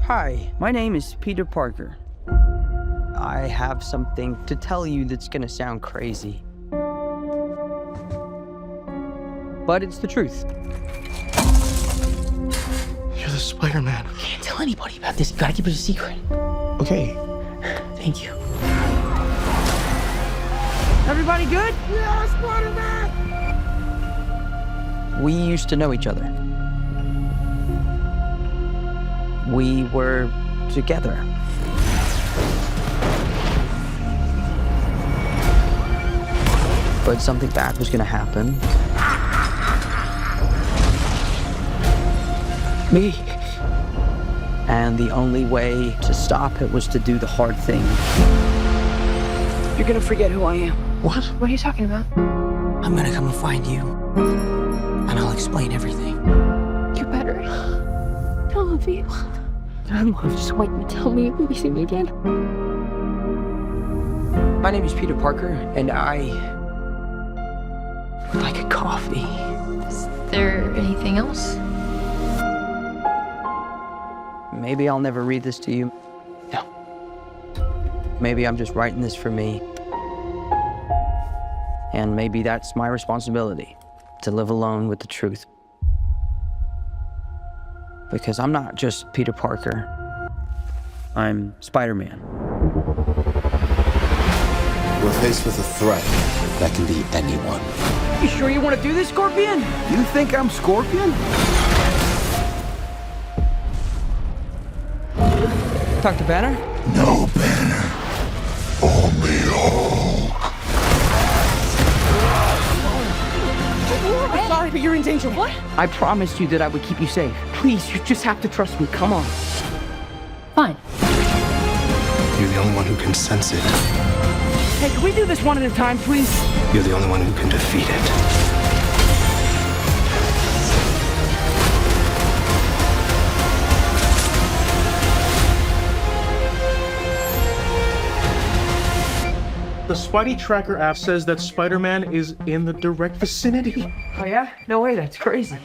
Hi, my name is Peter Parker. I have something to tell you that's gonna sound crazy. But it's the truth. You're the Spider-Man. Can't tell anybody about this. You gotta keep it a secret. Okay. Thank you. Everybody good? Yeah, Spider-Man! We used to know each other. We were together. But something bad was gonna happen. Me. And the only way to stop it was to do the hard thing. You're gonna forget who I am. What? What are you talking about? I'm gonna come and find you. And I'll explain everything. You better. I love you. I love you. Just wait and tell me if you see me again. My name is Peter Parker, and I would like a coffee. Is there anything else? Maybe I'll never read this to you. No. Maybe I'm just writing this for me. And maybe that's my responsibility, to live alone with the truth. Because I'm not just Peter Parker. I'm Spider-Man. We're faced with a threat that can be anyone. You sure you want to do this, Scorpion? You think I'm Scorpion? Dr. Banner? No, Banner. Only Hulk. I'm sorry, but you're in danger. What? I promised you that I would keep you safe. Please, you just have to trust me. Come on. Fine. You're the only one who can sense it. Hey, can we do this one at a time, please? You're the only one who can defeat it. The Spidey Tracker app says that Spider-Man is in the direct vicinity. Oh, yeah? No way, that's crazy.